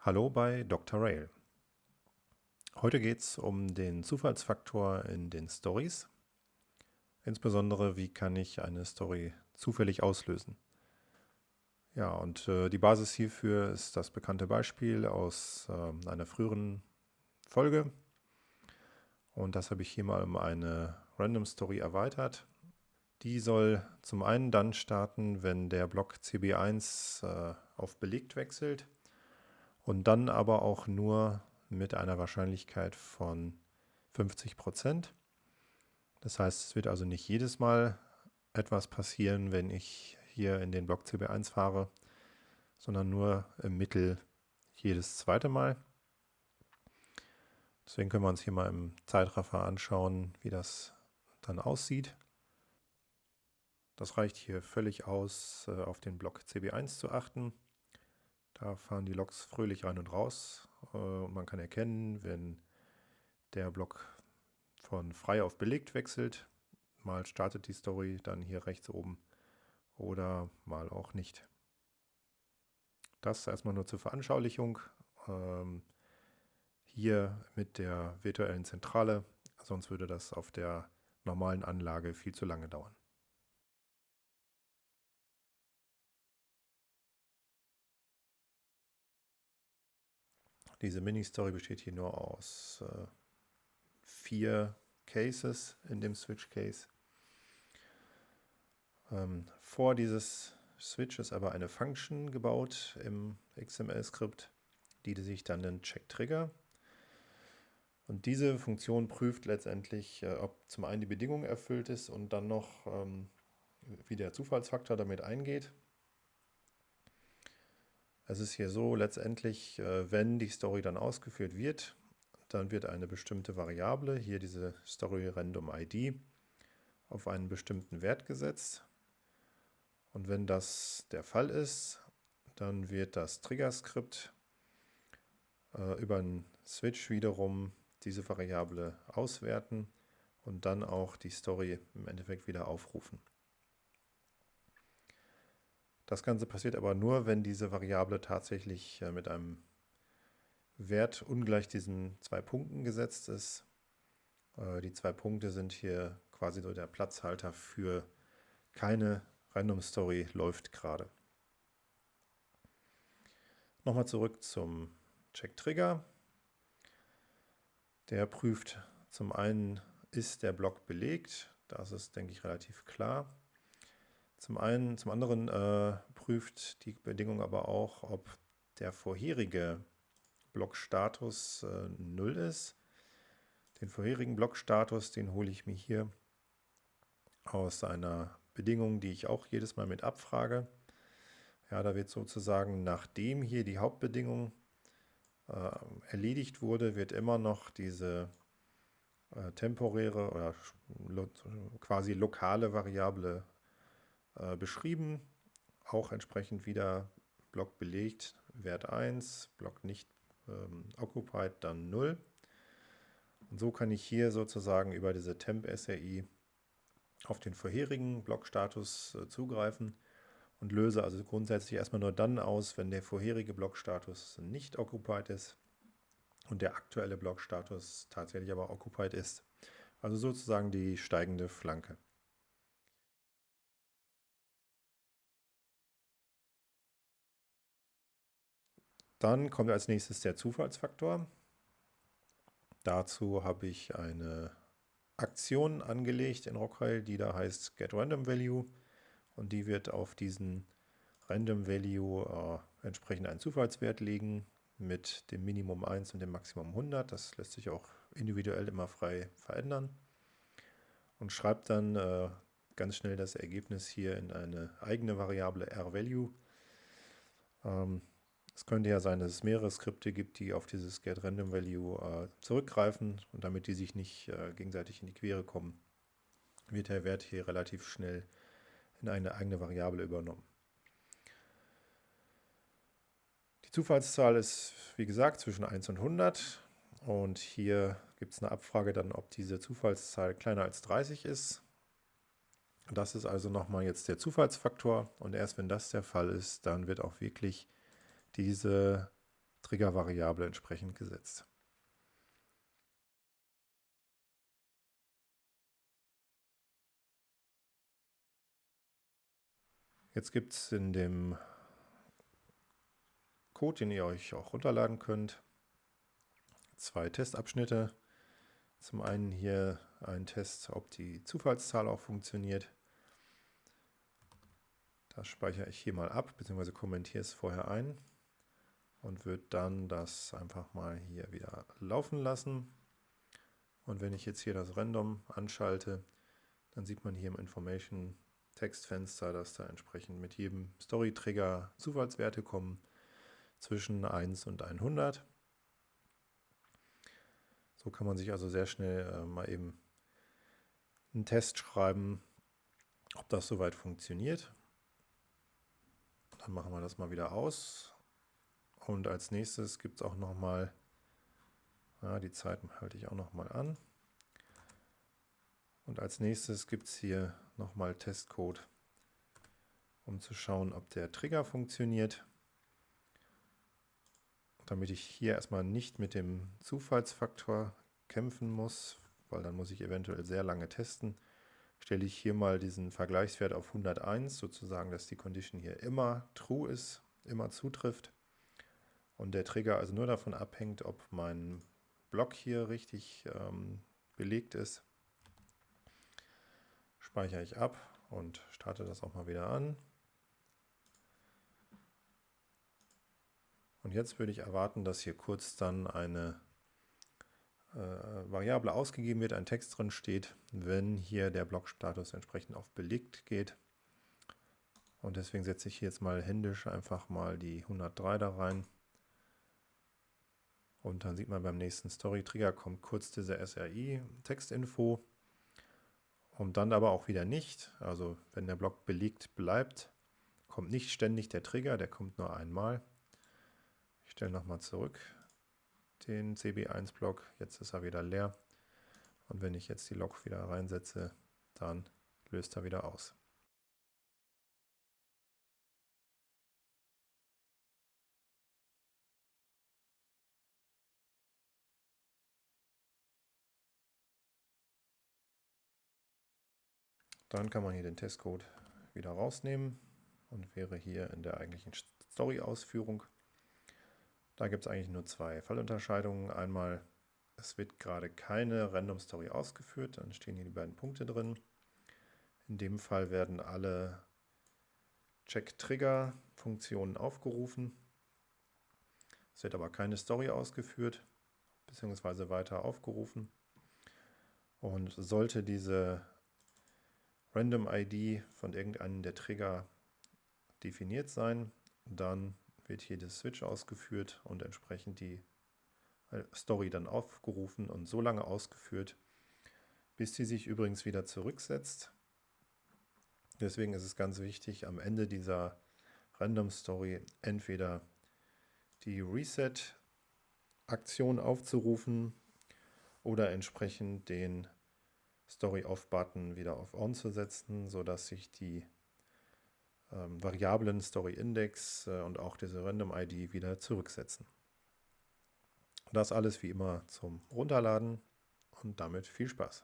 Hallo bei Dr. Rail. Heute geht es um den Zufallsfaktor in den Stories. Insbesondere, wie kann ich eine Story zufällig auslösen. Ja, und die Basis hierfür ist das bekannte Beispiel aus einer früheren Folge. Und das habe ich hier mal um eine Random Story erweitert. Die soll zum einen dann starten, wenn der Block CB1 auf belegt wechselt und dann aber auch nur mit einer Wahrscheinlichkeit von 50%. Das heißt, es wird also nicht jedes Mal etwas passieren, wenn ich hier in den Block CB1 fahre, sondern nur im Mittel jedes zweite Mal. Deswegen können wir uns hier mal im Zeitraffer anschauen, wie das dann aussieht. Das reicht hier völlig aus, auf den Block CB1 zu achten. Da fahren die Loks fröhlich rein und raus und man kann erkennen, wenn der Block von frei auf belegt wechselt. Mal startet die Story dann hier rechts oben oder mal auch nicht. Das erstmal nur zur Veranschaulichung. Hier mit der virtuellen Zentrale, sonst würde das auf der normalen Anlage viel zu lange dauern. Diese Mini-Story besteht hier nur aus 4 Cases in dem Switch-Case. Vor dieses Switch ist aber eine Function gebaut im XML-Skript, die sich dann nennt checkTrigger. Und diese Funktion prüft letztendlich, ob zum einen die Bedingung erfüllt ist und dann noch, wie der Zufallsfaktor damit eingeht. Es ist hier so, letztendlich, wenn die Story dann ausgeführt wird, dann wird eine bestimmte Variable, hier diese Story Random ID, auf einen bestimmten Wert gesetzt. Und wenn das der Fall ist, dann wird das Trigger-Skript über einen Switch wiederum diese Variable auswerten und dann auch die Story im Endeffekt wieder aufrufen. Das Ganze passiert aber nur, wenn diese Variable tatsächlich mit einem Wert ungleich diesen 2 Punkten gesetzt ist. Die 2 Punkte sind hier quasi so der Platzhalter für keine Random Story läuft gerade. Nochmal zurück zum checkTrigger. Der prüft zum einen, ist der Block belegt. Das ist, denke ich, relativ klar. Zum anderen prüft die Bedingung aber auch, ob der vorherige Blockstatus 0 ist. Den vorherigen Blockstatus, den hole ich mir hier aus einer Bedingung, die ich auch jedes Mal mit abfrage. Ja, da wird sozusagen, nachdem hier die Hauptbedingung erledigt wurde, wird immer noch diese temporäre oder quasi lokale Variable beschrieben. Auch entsprechend wieder Block belegt, Wert 1, Block nicht occupied, dann 0. Und so kann ich hier sozusagen über diese temp-SRI auf den vorherigen Blockstatus zugreifen und löse also grundsätzlich erstmal nur dann aus, wenn der vorherige Blockstatus nicht occupied ist und der aktuelle Blockstatus tatsächlich aber occupied ist. Also sozusagen die steigende Flanke. Dann kommt als nächstes der Zufallsfaktor. Dazu habe ich eine Aktion angelegt in Rockwell, die da heißt getRandomValue und die wird auf diesen Random Value entsprechend einen Zufallswert legen mit dem Minimum 1 und dem Maximum 100. Das lässt sich auch individuell immer frei verändern und schreibt dann ganz schnell das Ergebnis hier in eine eigene Variable rValue. Es könnte ja sein, dass es mehrere Skripte gibt, die auf dieses getRandomValue zurückgreifen und damit die sich nicht gegenseitig in die Quere kommen, wird der Wert hier relativ schnell in eine eigene Variable übernommen. Die Zufallszahl ist, wie gesagt, zwischen 1 und 100 und hier gibt es eine Abfrage dann, ob diese Zufallszahl kleiner als 30 ist. Das ist also nochmal jetzt der Zufallsfaktor und erst wenn das der Fall ist, dann wird auch wirklich diese Triggervariable entsprechend gesetzt. Jetzt gibt es in dem Code, den ihr euch auch runterladen könnt, 2 Testabschnitte. Zum einen hier ein Test, ob die Zufallszahl auch funktioniert. Das speichere ich hier mal ab, beziehungsweise kommentiere es vorher ein und würde dann das einfach mal hier wieder laufen lassen. Und wenn ich jetzt hier das Random anschalte, dann sieht man hier im Information Textfenster, dass da entsprechend mit jedem Story-Trigger Zufallswerte kommen zwischen 1 und 100. So kann man sich also sehr schnell mal eben einen Test schreiben, ob das soweit funktioniert. Dann machen wir das mal wieder aus. Und als nächstes gibt es auch nochmal, die Zeit halte ich auch nochmal an. Und als nächstes gibt es hier nochmal Testcode, um zu schauen, ob der Trigger funktioniert. Damit ich hier erstmal nicht mit dem Zufallsfaktor kämpfen muss, weil dann muss ich eventuell sehr lange testen, stelle ich hier mal diesen Vergleichswert auf 101, sozusagen, dass die Condition hier immer true ist, immer zutrifft. Und der Trigger also nur davon abhängt, ob mein Block hier richtig belegt ist. Speichere ich ab und starte das auch mal wieder an. Und jetzt würde ich erwarten, dass hier kurz dann eine Variable ausgegeben wird, ein Text drin steht, wenn hier der Blockstatus entsprechend auf belegt geht. Und deswegen setze ich hier jetzt mal händisch einfach mal die 103 da rein. Und dann sieht man beim nächsten Story-Trigger kommt kurz diese SRI-Textinfo und dann aber auch wieder nicht. Also wenn der Block belegt bleibt, kommt nicht ständig der Trigger, der kommt nur einmal. Ich stelle nochmal zurück den CB1-Block, jetzt ist er wieder leer. Und wenn ich jetzt die Log wieder reinsetze, dann löst er wieder aus. Dann kann man hier den Testcode wieder rausnehmen und wäre hier in der eigentlichen Story-Ausführung. Da gibt es eigentlich nur 2 Fallunterscheidungen. Einmal, es wird gerade keine Random Story ausgeführt, dann stehen hier die beiden Punkte drin. In dem Fall werden alle Check-Trigger-Funktionen aufgerufen. Es wird aber keine Story ausgeführt, beziehungsweise weiter aufgerufen. Und sollte diese Random ID von irgendeinem der Trigger definiert sein, dann wird hier der Switch ausgeführt und entsprechend die Story dann aufgerufen und so lange ausgeführt, bis die sich übrigens wieder zurücksetzt. Deswegen ist es ganz wichtig, am Ende dieser Random Story entweder die Reset-Aktion aufzurufen oder entsprechend den Story-Off-Button wieder auf On zu setzen, sodass sich die Variablen Story-Index und auch diese Random-ID wieder zurücksetzen. Das alles wie immer zum Runterladen und damit viel Spaß.